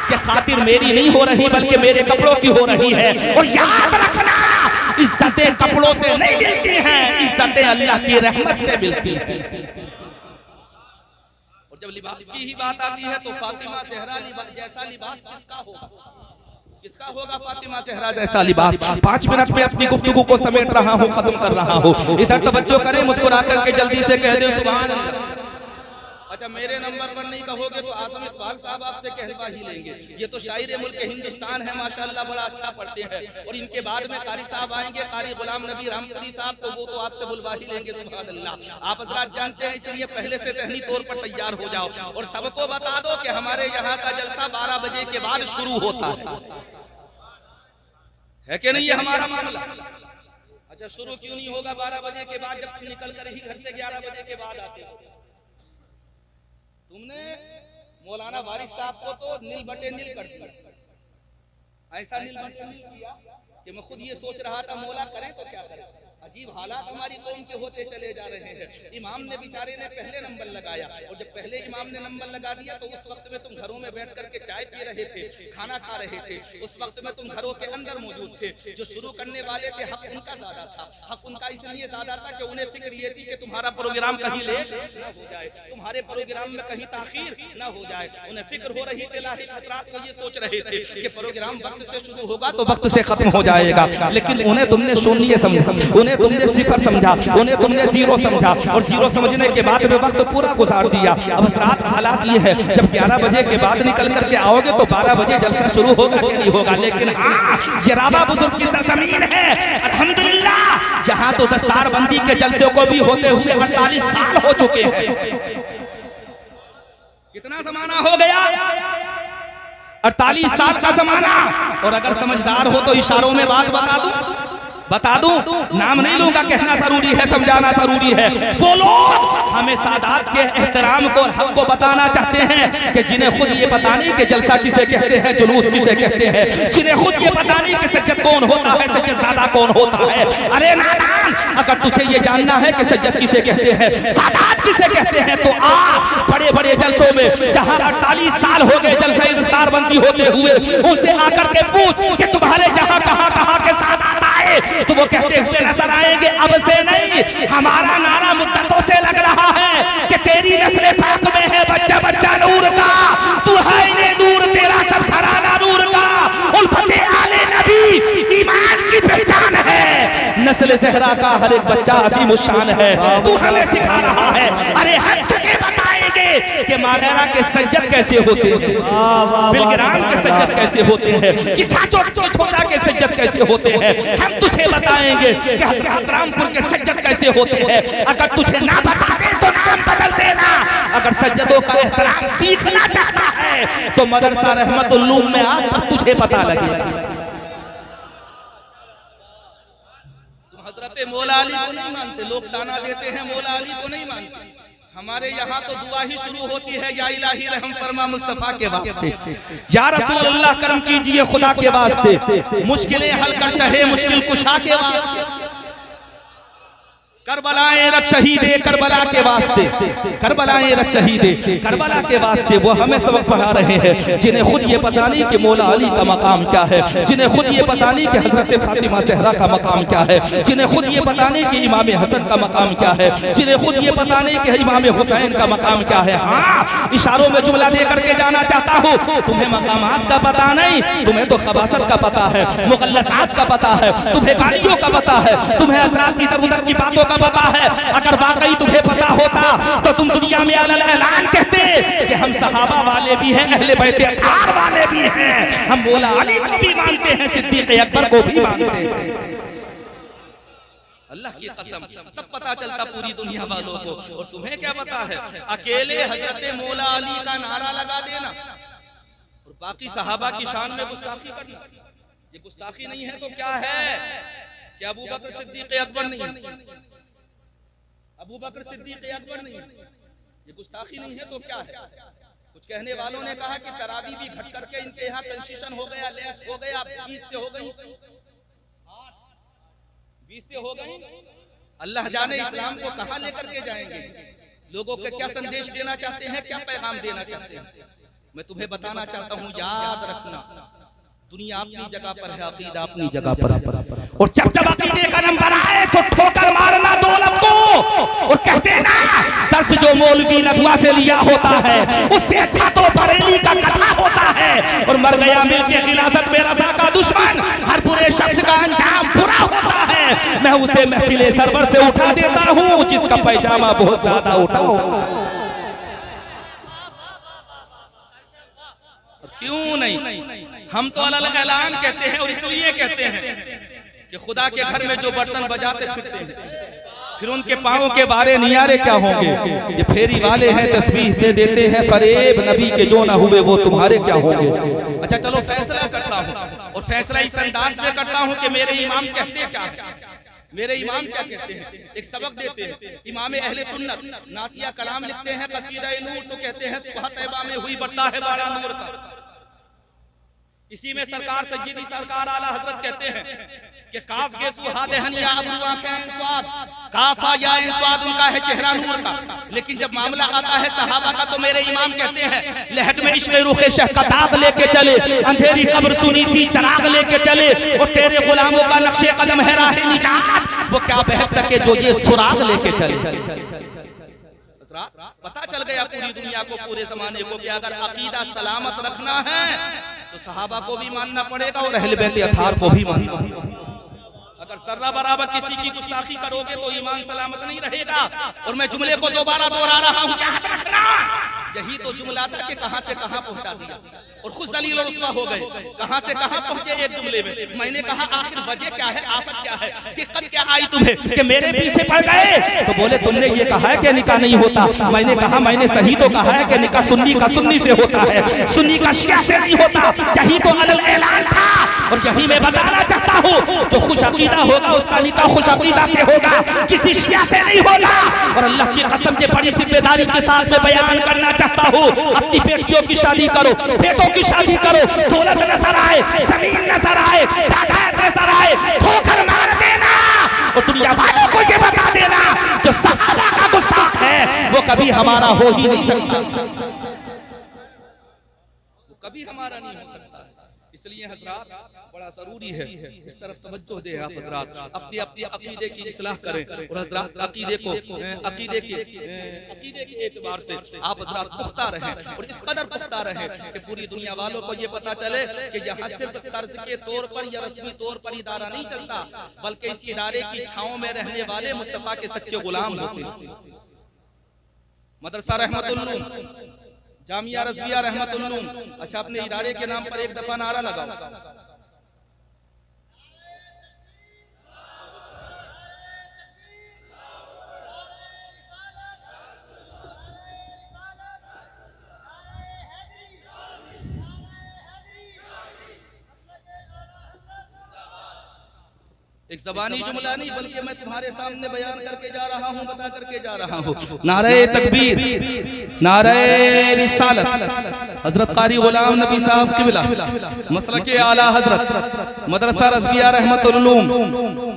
कि खातिर मेरी नहीं हो रही बल्कि मेरे कपड़ों की हो रही है। और याद रखना, इज्जतें कपड़ों से नहीं मिलती हैं, इज्जतें अल्लाह की रहमत से मिलती हैं। और जब लिबास की ही बात आती है तो फातिमा ज़हरा जैसा लिबास किसका होगा, किसका होगा फातिमा ज़हरा जैसा लिबास। 5 मिनट में अपनी गुफ्तगू को समेट रहा हूँ, खत्म कर रहा हूँ। इधर तवज्जो करें, मुस्कुरा करके जल्दी से कह दे सुभान अल्लाह। अच्छा, मेरे नंबर पर नहीं कहोगे तो आज़म इकबाल साहब आपसे कहलवा ही लेंगे। ये तो शायर मुल्क हिंदुस्तान है, माशाअल्लाह बड़ा अच्छा पढ़ते हैं। और इनके बाद में कारी साहब आएंगे, कारी गुलाम नबी रामपुरी साहब, तो वो तो आपसे बुलवा ही लेंगे सुभान अल्लाह। आप हजरात जानते हैं, इसलिए पहले से ज़हनी तौर पर तैयार हो जाओ और सबको बता दो कि हमारे यहाँ का जलसा 12 बजे के बाद शुरू होता है कि नहीं, ये हमारा मामला। अच्छा, शुरू क्यों नहीं होगा 12 बजे के बाद, जब तुम निकल कर ही घर से 11 बजे के बाद आते हो। तुमने मौलाना वारिस साहब को तो नील बटे नील कर दिया, ऐसा नील बटे नील किया कि मैं खुद ये सोच रहा था मौला करें तो क्या करें। अजीब हालात हमारी कौम के होते चले जा रहे हैं। इमाम ने बेचारे ने पहले नंबर लगाया और जब पहले इमाम ने नंबर लगा दिया तो उस वक्त में तुम घरों में बैठ करके चाय पी रहे थे, खाना खा रहे थे, उस वक्त में तुम घरों के अंदर मौजूद थे। जो शुरू करने वाले थे हक उनका ज्यादा था, हक उनका इसलिए ज्यादा था कि उन्हें फिक्र ये थी कि तुम्हारा प्रोग्राम कहीं लेट न हो जाए, तुम्हारे प्रोग्राम में कहीं ताखीर न हो जाए। उन्हें फिक्र हो रही थी, लाहिक हजरात को ये सोच रहे थे कि प्रोग्राम वक्त से शुरू होगा तो वक्त से खत्म हो जाएगा, लेकिन उन्हें तुमने शून्य समझा, उन्हें तुमने सिफर समझा, उन्हें तुमने जीरो समझा और जीरो समझने के बाद में वक्त पूरा गुजार दिया। अब रात हालात ये है, जब 11 बजे के बाद निकल करके आओगे तो 12 बजे जलसा शुरू होगा कि नहीं होगा। लेकिन हाँ, ये राबा बुजुर्ग की सरजमीन है अल्हम्दुलिल्लाह, जहाँ तो दस्तारबंदी के जलसे को भी होते हुए 48 साल हो चुके हैं। कितना जमाना हो गया, 48 साल का जमाना। और अगर समझदार हो तो इशारों में बात बता दूं, नाम नहीं लूंगा, कहना जरूरी है, समझाना जरूरी है। वो लोग हमें सादात के एहतराम को और हक को बताना चाहते हैं कि जिन्हें खुद ये पता नहीं कि जलसा किसे कहते हैं, जुलूस किसे कहते हैं, जिन्हें खुद ये पता नहीं कि सज्जद कौन होता है, सज्जदज़ादा कौन होता है। अरे नादान, अगर तुझे ये जानना है कि सज्जद किसे कहते हैं, सादात किसे कहते हैं, तो आ बड़े बड़े जलसों में जहां 48 साल हो गए जलसा दस्तारबंदी होते हुए, उनसे आकर के पूछ कि तुम्हारे जहां कहां के सादात आए, तो वो कहते हुए नजर आएंगे अब से नहीं, हमारा नारा मुद्दतों से लग रहा है कि तेरी नस्ल पाक में है बच्चा बच्चा नूर का, तू है इन्हें नूर, तेरा सब घराना नूर का, उल्फते आले नबी ईमान की पहचान है, नस्ल ज़हरा का हर एक बच्चा अजीम शान है। तू हमें सिखा रहा है, अरे हम तुझे बताएंगे कि मारेरा के सज्जद कैसे होते हैं, बिलग्राम के सज्जद कैसे होते हैं, कि छोटा के सज्जद कैसे होते हैं, हम तुझे बताएंगे कि हजरतरामपुर के सज्जद कैसे होते हैं। अगर तुझे ना बता दे तो नाम बदल देना। अगर सज्जदों का एहतराम सीखना चाहता है तो मदरसा रहमतुल्लूम में आ, तब तुझे पता लगेगा। तुम हजरत मौला अली को नहीं मानते, लोग ताना देते हैं मौला अली को नहीं मानते, हमारे यहाँ तो दुआ ही शुरू होती है, या इलाही रहम फरमा मुस्तफा के वास्ते, या रसूल अल्लाह करम कीजिए खुदा के वास्ते, मुश्किलें हल कर शहे मुश्किल कुशा के वास्ते, करबलाएं रख शहीदे करबला के वास्ते, करबलाएं रख शहीदे करबला के वास्ते। वो हमें सबक पढ़ा रहे हैं जिन्हें खुद ये पता नहीं कि मौला अली का मकाम क्या है, जिन्हें खुद ये पता नहीं कि हजरत फातिमा सहरा का मकाम क्या है, जिन्हें खुद ये पता नहीं कि इमाम हसन का मकाम क्या है, जिन्हें खुद ये पता नहीं कि इमाम हुसैन का मकाम क्या है। हाँ, इशारों में जुमला दे करके जाना चाहता हूँ, तुम्हें मकामात का पता नहीं, तुम्हें तो खबासत का पता है, मुगल्लसात का पता है, तुम्हें गाड़ियों का पता है, तुम्हें हजरात इधर उधर की बातों का पता है। अगर वाकई तुम्हें पता होता तो तुम दुनिया में ऐलान कहते कि हम सहाबा वाले भी हैं, अहले बैत अतार वाले भी हैं, हम मौला अली को भी मानते हैं, सिद्दीक अकबर को भी मानते हैं। अल्लाह की कसम, तब पता चलता पूरी दुनिया वालों को। और तुम्हें क्या पता है, अकेले हजरत मौला अली का नारा लगा देना और बाकी सहाबा की शान में गुस्ताखी करना, ये गुस्ताखी नहीं है तो क्या है? क्या अबू बकर सिद्दीक अकबर नहीं? अबू बकर सिद्दीक अकबर नहीं? ये गुस्ताखी नहीं है तो क्या है? कुछ कहने वालों ने कहा कि तरावी भी घट करके इनके यहाँ कंसेशन हो गया, लेस हो गया, 20 से हो गई, 20 से हो गई। अल्लाह जाने इस्लाम को कहां लेकर के जाएंगे, लोगों को क्या संदेश देना चाहते हैं, क्या पैगाम देना चाहते हैं। मैं तुम्हें बताना चाहता हूं, याद रखना, दुनिया अपनी जगह पर है, अकीदा अपनी जगह पर है। और जब अकीदे का नंबर आए तो ठोकर मारना दौलत को और कहते ना, दर्श जो मौलवी नदवा से लिया होता है उससे अच्छा तो बरेली का कथा होता है। और मर गया मिलके खिलाफत में रजा का दुश्मन, हर बुरे शख्स का अंजाम बुरा होता है। मैं उसे महफिले सरवर से उठा देता हूँ जिसका पैजामा बहुत ज्यादा उठा होता है। क्यों नहीं? हम तो अलग ऐलान कहते हैं, और इसलिए कहते हैं कि खुदा के घर में जो बर्तन बजाते फिरते हैं, फिर उनके पाँव के बारे नियारे क्या होंगे? ये फेरी वाले हैं, तस्बीह से देते हैं फरेब, नबी के जो ना हुए वो तुम्हारे क्या होंगे? अच्छा चलो फैसला करता हूँ, और फैसला इस अंदाज में करता हूँ कि मेरे इमाम कहते क्या है, मेरे इमाम क्या कहते हैं। एक सबक देते हैं, इमाम अहले सुन्नत नातिया कलाम लिखते हैं, कसीदा नूर, तो कहते हैं सुबह तैबा में हुई बरता है बाड़ा नूर का। इसी में सरकार सय्यदी सरकार आला हजरत कहते हैं कि काफ के सुहादहन या अबरू आंखें स्वाद, काफा या स्वाद उनका है चेहरा नूर का। लेकिन जब मामला आता है सहाबा का तो मेरे इमाम कहते हैं लहद में इश्क़ रुखे शह का ताक लेके चले, अंधेरी कब्र सुनी थी चराग लेके चले, और तेरे गुलामों का नक्शे कदम है राह निजात, वो क्या बह सके जो ये सुराग लेके चले। पता चल गया पूरी दुनिया को, पूरे जमाने को, कि अगर अकीदा सलामत रखना है तो सहाबा को भी मानना पड़ेगा और अहले बैत अतार को भी मानना पड़ेगा। अगर जर्रा बराबर किसी की गुस्ताखी करोगे तो ईमान सलामत नहीं रहेगा। और मैं जुमले को दोबारा दोहरा रहा हूँ, याद रखना, यही तो जुमला था कि कहां से कहां पहुंचा दिया और खुद जलील और रुस्वा हो गए। कहां से कहां पहुंचे एक जुमले में। मैंने कहा आखिर वजह क्या है, आफत क्या है, दिक्कत क्या आई तुम्हें कि मेरे पीछे पड़ गए? तो बोले तुमने ये कहा है कि निकाह नहीं होता। मैंने कहा मैंने सही तो कहा है कि निकाह सुन्नी का सुन्नी से होता है, सुन्नी का शिया से नहीं होता। यही तो अलल ऐलान था, और यही मैं बताना चाहता हूँ, जो खुश अकीदा होगा उसका निकाह खुश अकीदा से होगा, किसी शिया से नहीं होगा। और अल्लाह की कसम के बड़ी जिम्मेदारी के साथ में बयान करना चाहता हूँ, अपनी बेटियों की शादी करो, बेटों की शादी करो, दौलत नजर आए, जमीन नजर आए, जायदाद नजर आए, ठोकर मार देना और दुनिया वालों को ये बता देना जो सहाबा का गुस्ताख है वो कभी हमारा हो ही नहीं सकता, वो कभी हमारा नहीं हो सकता। इसलिए हजरात बड़ा जरूरी है इस तरफ तवज्जो दें आप हजरात, अपनी अपनी अकीदे की इस्लाह करें। और हजरात अकीदे के एतबार से आप हजरात पुख्ता रहें, और इस कदर पुख्ता रहें कि पूरी दुनिया वालों को ये पता चले कि यहाँ सिर्फ तर्ज के तौर पर या रस्मी तौर पर इदारा नहीं चलता, बल्कि इस इदारे की छांव में रहने वाले मुस्तफा के सच्चे गुलाम होते हैं। मदरसा रहमतुल्लूम, जामिया रज़विया रहमतुल्लूम, अच्छा अपने इदारे के नाम पर एक दफा नारा लगाओ। एक ज़बानी जुमला नहीं बल्कि मैं तुम्हारे सामने बयान करके जा रहा हूँ, बता करके जा रहा हूँ। नारे तकबीर, नारे रिसालत, हजरत कारी गुलाम नबी साहब क़िबला, मसलके आला हजरत मदरसा रज़विया रहमतुल उलूम।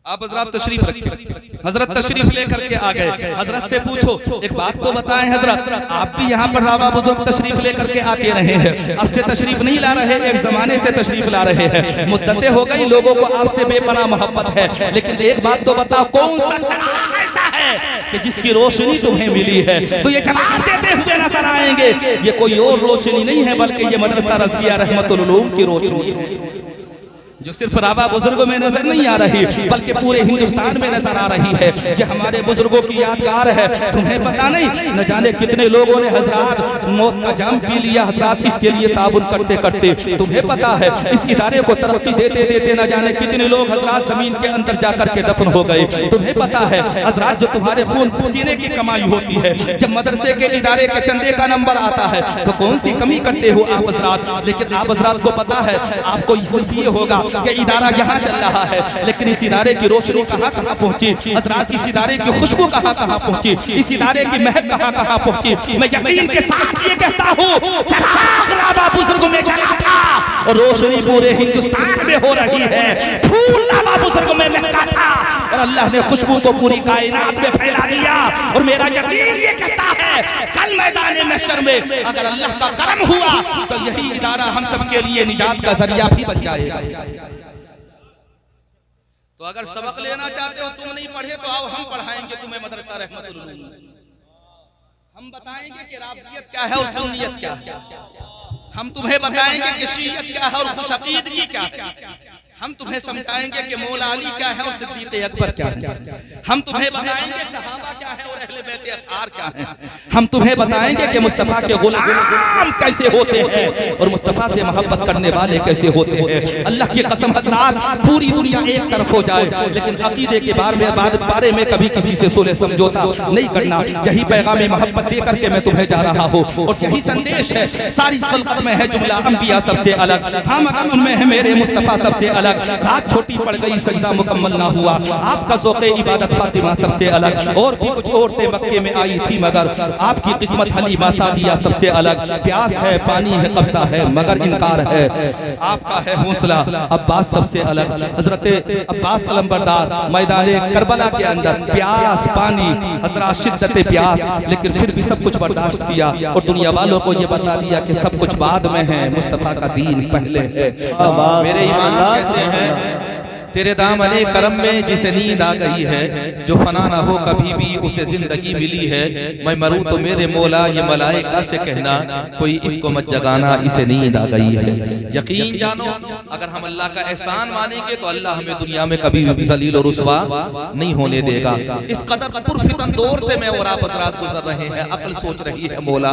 आप हजरत तशरीफ रखिए। हजरत तशरीफ लेकर के आ गए। हजरत से पूछो एक बात तो बताएं हजरत, आप भी यहाँ पर रावा बुजुर्ग तशरीफ लेकर के आते रहे हैं, अब से तशरीफ नहीं ला रहे, एक जमाने से तशरीफ ला रहे हैं। मुद्दतें हो गई, लोगों को आपसे बेपनाह मोहब्बत है, लेकिन एक बात तो बताओ, कौन सा चराग ऐसा है कि जिसकी रोशनी तुम्हें मिली है तो ये जवाब देते हुए नजर आएंगे, ये कोई और रोशनी नहीं है बल्कि ये मदरसा रज़विया रहमतुल उलूम की रोशनी है, जो सिर्फ रावा बुजुर्गों में नजर नहीं आ रही बल्कि पूरे हिंदुस्तान में नजर आ रही है। जो हमारे बुजुर्गों की यादगार है। तुम्हें पता नहीं न जाने कितने लोगों ने हजरात मौत का जाम पी लिया हजरात इसके लिए ताबुन करते करते। तुम्हें पता है इस इदारे को तरक्की देते देते न जाने कितने लोग हजरात जमीन के अंदर जाकर के दफन हो गए। तुम्हें पता है हजरात जो तुम्हारे खून पसीने की कमाई होती है, जब मदरसे के इदारे के चंदे का नंबर आता है तो कौन सी कमी करते हो आप हजरात। लेकिन आप हजरात को पता है, आपको ये होगा कि इदारा यहाँ चल रहा है, लेकिन इस इदारे की रोशनी कहाँ कहाँ पहुँची हजरात, इस इदारे की खुशबू कहाँ कहाँ पहुँची, इस इदारे की महक कहाँ कहाँ पहुँची। मैं यकीन के साथ ये कहता हूँ चराग रावा बुजुर्ग में जला था और रोशनी पूरे हिंदुस्तान में हो रही है। फूल रावा बुजुर्ग में महका था और अल्लाह ने खुशबू को पूरी कायनात में फैला दिया। और मेरा यकीन ये कहता है कल मैदान महशर में अगर अल्लाह का करम हुआ तो यही इदारा हम सब के लिए निजात का जरिया भी बन जाएगा। तो अगर सबक लेना चाहते हो, तुम नहीं पढ़े तो आओ हम पढ़ाएंगे तुम्हें मदरसा रहमतुल उलूम। हम बताएंगे कि राफियत क्या है और सुन्नियत क्या है, हम तुम्हें बताएंगे कि शीयत क्या है और खुशअकीदगी क्या है, हम तुम्हें समझाएंगे कि मौला अली क्या है और सिद्दीक़ अकबर क्या है, हम तुम्हें बताएंगे सहाबा क्या है और अहले बैत अत्हार क्या है, हम तुम्हें बताएंगे कि मुस्तफा के गुलाम कैसे होते हैं और मुस्तफा से मोहब्बत करने वाले कैसे होते हैं। अल्लाह की कसम हजरात, पूरी दुनिया एक तरफ हो जाए लेकिन अकीदे के बारे में कभी किसी से सुलह समझौता नहीं करना। यही पैगाम मोहब्बत दे करके मैं तुम्हें जा रहा हूँ और यही संदेश है। सारी खल्क़त में है जुमला अंबिया सबसे अलग, हम मगर उनमें है मेरे मुस्तफा सबसे अलग। रात छोटी पड़ गई सजदा मुकम्मल ना हुआ, आपका ज़ौक़े इबादत फातिमा सबसे अलग। और भी कुछ औरतें मक्के में आई थी मगर आपकी किस्मत हलीमा सादिया सबसे अलग। प्यास है, पानी है, कब्ज़ा है मगर इनकार है, आपका है हौसला अब्बास सबसे अलग। हजरत अब्बास अलमबरदार मैदान करबला के अंदर प्यास पानी हजरात शिद्दत प्यास, लेकिन फिर भी सब कुछ बर्दाश्त किया और दुनिया वालों को ये बता दिया कि सब कुछ बाद में है, मुस्तफा का दीन पहले है। मेरे ईमान कहते हैं तेरे दामने करम में जिसे नींद आ गई है, जो फना ना हो कभी भी उसे जिंदगी मिली है। मैं मरूं तो मेरे मौला ये मलाइका से कहना, कोई इसको मत जगाना इसे नींद आ गई है। यकीन जानो अगर हम अल्लाह का एहसान मानेंगे तो अल्लाह हमें दुनिया में कभी भी जलील और रुसवा नहीं होने देगा। इस कदर पुरफितन दौर से मैं और आप हज़रात गुजर रहे हैं, अक्ल सोच रही है मौला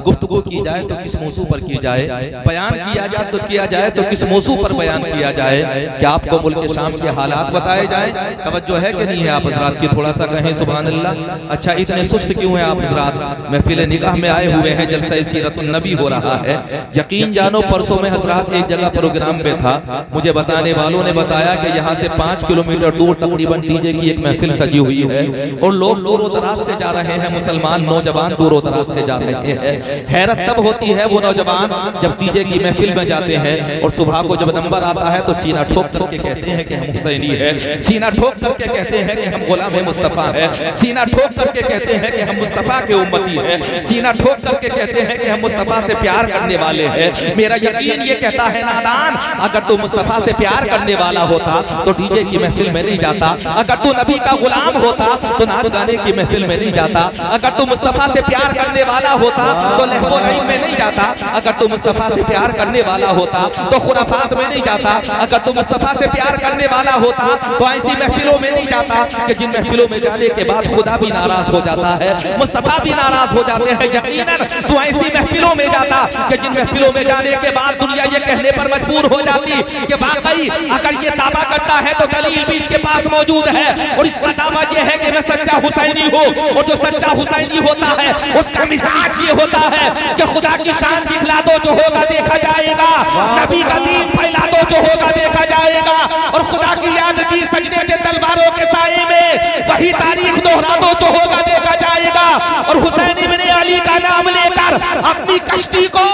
गुफ्तगू की जाए तो किस मौजू पर की जाए, बयान किया जाए तो किया जाए तो किस मौजू पर बयान किया जाए। क्या आपको मुल्क के हालात बताए जाए? तवज्जो है कि नहीं है आप हजरात की? थोड़ा सा कहें सुभान अल्लाह। अच्छा इतने सुस्त क्यों हैं आप हजरात? महफिल निगाह में आए हुए हैं, जलसा सीरतुन नबी हो रहा है। यकीन जानो परसों में हजरात एक जगह प्रोग्राम में था, मुझे बताने वालों ने बताया कि यहाँ से 5 किलोमीटर दूर तकरीबन डीजे की एक महफिल सजी हुई है और लोग दूर दराज से जा रहे हैं, मुसलमान नौजवान दूर दराज से जा रहे हैं। हैरत तब होती है वो नौजवान जब डीजे की महफिल में जाते हैं और सुबह को जब नंबर आता है तो सीना ठोक करके कहते हैं कि हम हुसैनी है, सीना ठोक करके कहते हैं कि हम गुलाम मुस्तफा है, सीना ठोक करके कहते हैं कि हम मुस्तफा के उम्मती है, सीना ठोक करके कहते हैं कि हम मुस्तफा से प्यार करने वाले हैं। मेरा यकीन ये कहता है नादान, अगर तू मुस्तफा से प्यार करने वाला होता तो डीजे की महफिल में नहीं जाता, अगर तू नबी का गुलाम होता तो नाच गाने की महफिल में नहीं जाता, अगर तू मुस्तफा से प्यार करने वाला होता तो लहवो लईब में नहीं जाता, अगर तू मुस्तफा से प्यार करने वाला होता तो खुराफात में नहीं जाता, अगर तू मुस्तफा से प्यार करने करने वाला होता तो ऐसी महफिलों में नहीं जाता कि जिन महफिलों में जाने के बाद खुदा भी नाराज हो जाता है, मुस्तफा भी नाराज हो जाते हैं। यकीनन तो ऐसी महफिलों में जाता कि जिन महफिलों में जाने के बाद दुनिया ये कहने पर मजबूर हो जाती कि वाकई अगर ये दावा करता है तो दलील भी इसके पास मौजूद है, और इसका दावा ये है कि मैं सच्चा हुसैनी हूँ। और जो सच्चा हुसैनी होता है उसका मिजाज ये होता है कि खुदा की शान दिखला दो, जो होगा देखा जाएगा, नबी का दीन फैला दो, जो होगा देखा जाएगा, और खुदा की याद की सजदे के तलवारों के साए में वही तारीख दोहरा दो, जो होगा देखा जाएगा। और हुसैन इब्ने अली का नाम लेकर अपनी कश्ती को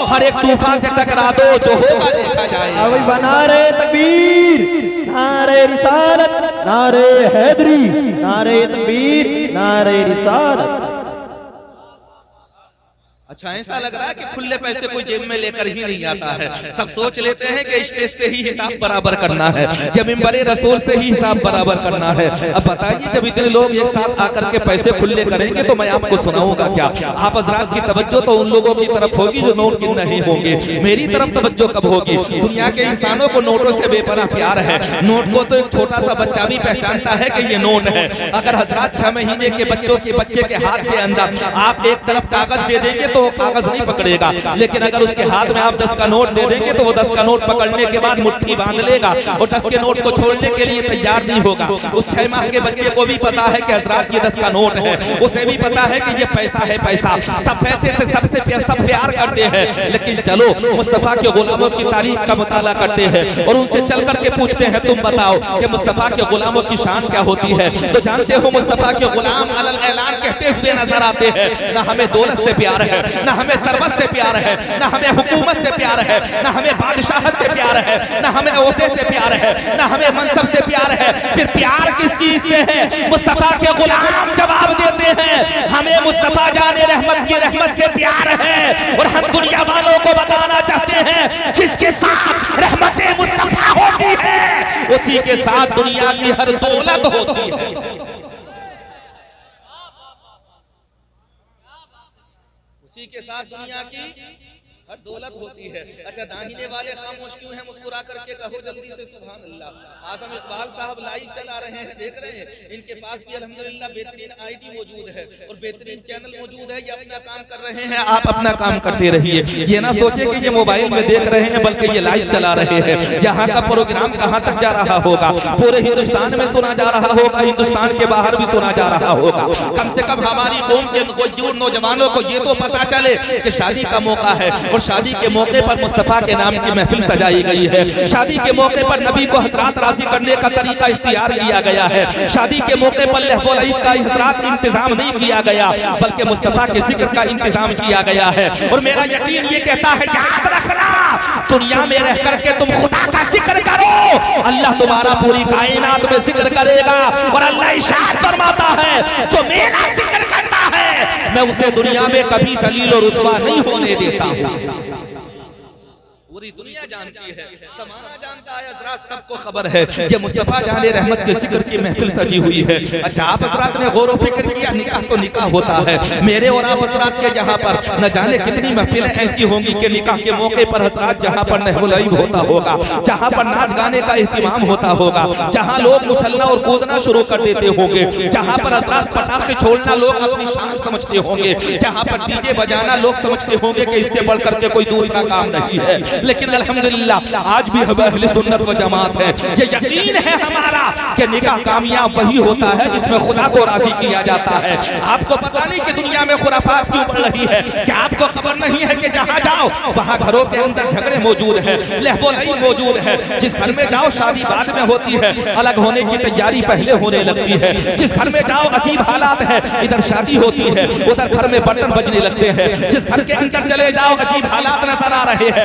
हर एक तूफान से टकरा दो, जो होगा देखा जाएगा। नारे तकबीर, नारे रिसालत, नारे हैदरी, नारे तकबीर, नारे रिसालत। अच्छा, ऐसा लग रहा है कि खुले पैसे कोई जेब में लेकर ही नहीं आता है। सब सोच लेते हैं कि स्टेज से ही हिसाब बराबर करना है, जब मिंबरे रसूल से ही हिसाब बराबर करना है। अब बताइए, जब इतने लोग एक साथ आकर के पैसे खुले करेंगे तो मैं आपको सुनाऊंगा क्या? आप हजरात की तवज्जो तो उन लोगों की तरफ होगी जो नोट गिन नहीं होंगे, मेरी तरफ तवज्जो कब होगी? दुनिया के इंसानों को नोटों से बेपनाह प्यार है। नोट को तो एक छोटा सा बच्चा भी पहचानता है कि ये नोट है। अगर हजरात 6 महीने के बच्चे के हाथ के अंदर आप एक तरफ कागज दे देंगे तो कागज नहीं पकड़ेगा, लेकिन अगर उसके हाथ में आप 10 का नोट दे देंगे तो वो 10 का नोट पकड़ने के बाद मुट्ठी बांध लेगा और 10 के नोट को छोड़ने के लिए तैयार नहीं होगा। उस 6 माह के बच्चे को भी पता है कि हजरात ये 10 का नोट है, उसे भी पता है कि ये पैसा है पैसा। सब पैसे से सबसे सब प्यार करते हैं। लेकिन चलो मुस्तफा के गुलामों की तारीख का मुताला करते हैं और उनसे चल करके पूछते हैं, तुम बताओ कि मुस्तफा के गुलामों की शान क्या होती है? तो जानते हो, मुस्तफा के गुलाम अलल ऐलान कहते हुए नजर आते हैं, ना हमें दौलत से प्यार है, ना हमें सरवत से प्यार है, ना हमें हुकूमत से प्यार है, ना हमें बादशाहत से प्यार है, ना हमें ओहदे से प्यार है, ना हमें मनसब से प्यार है। फिर प्यार किस चीज से है? मुस्तफा के गुलाम जवाब देते हैं, हमें मुस्तफा जाने रहमत की रहमत से प्यार है। और हम दुनिया वालों को बताना चाहते हैं, जिसके साथ रहमत मुस्तफा होती है उसी के साथ दुनिया की हर दौलत होती है, उसी के साथ दुनिया की हर दौलत होती है। अच्छा, दाहिने वाले खामोश क्यों हैं? मुस्कुरा करके कहो जल्दी से सुभान अल्लाह। आजम इकबाल साहब लाइव चला रहे हैं, देख रहे हैं। इनके पास भी अल्हम्दुलिल्लाह बेहतरीन आईडी मौजूद है और बेहतरीन चैनल मौजूद है। ये अपना काम कर रहे हैं, आप अपना काम करते रहिए। ये ना सोचे कि ये मोबाइल में देख रहे हैं, बल्कि ये लाइव चला रहे हैं। यहाँ का प्रोग्राम कहाँ तक जा रहा होगा? पूरे हिंदुस्तान में सुना जा रहा होगा, हिंदुस्तान के बाहर भी सुना जा रहा होगा। कम से कम हमारी कौम के नौजवानों को ये तो पता चले कि शादी का मौका है और शादी के मौके पर मुस्तफा के नाम की महफिल सजाई गई है। शादी के मौके पर नबी को हजरात राजी करने का तरीका इख्तियार किया गया है। शादी के मौके पर लहवो लईब का हजरात इंतजाम नहीं किया गया, बल्कि मुस्तफा के जिक्र का इंतजाम किया गया है। और मेरा यकीन ये कहता है, याद रखना, दुनिया में रह करके तुम खुदा का जिक्र करो, अल्लाह तुम्हारा पूरी कायनात में जिक्र करेगा। और अल्लाह इरशाद फरमाता है, जो मेरा जिक्र करता है मैं उसे दुनिया में कभी जलील और रुसवा नहीं होने देता हूँ। पूरी दुनिया जानती है, ज़माना जानता है, हज़रात सबको खबर है ये मुस्तफ़ा जाने रहमत के जिक्र की महफिल सजी हुई है। अच्छा, आप हज़रात ने गौर व फिक्र किया, निकाह तो निकाह होता है। मेरे और आप हज़रात के यहाँ पर न जाने कितनी महफिलें ऐसी होंगी कि निकाह के मौके पर हज़रात जहाँ पर नहवुलईब होता होगा, जहाँ पर नाच गाने का एहतिमाम होता होगा, जहाँ लोग उछलना और कूदना शुरू कर देते होंगे, जहाँ पर हज़रात पटाखे छोड़ना लोग अपनी शान समझते होंगे, जहाँ पर डीजे बजाना लोग समझते होंगे कि इससे बढ़ करके कोई दूसरा काम नहीं है। लेकिन अल्हम्दुलिल्लाह आज भी हम अहले सुन्नत व जमात है, ये यकीन है हमारा कि निकाह कामयाब वही होता है जिसमें खुदा को राजी किया जाता है। आपको पता नहीं कि दुनिया में खुराफात क्यों बढ़ रही है? क्या आपको खबर नहीं है कि जहाँ जाओ वहाँ घरों के अंदर झगड़े मौजूद है, लहवो लईब मौजूद है। जिस घर में जाओ शादी बाद में होती है, अलग होने की तैयारी पहले होने लगती है। जिस घर में जाओ अजीब हालात है, इधर शादी होती है, उधर घर में बटन बजने लगते हैं। जिस घर के अंदर चले जाओ अजीब हालात नजर आ रहे हैं,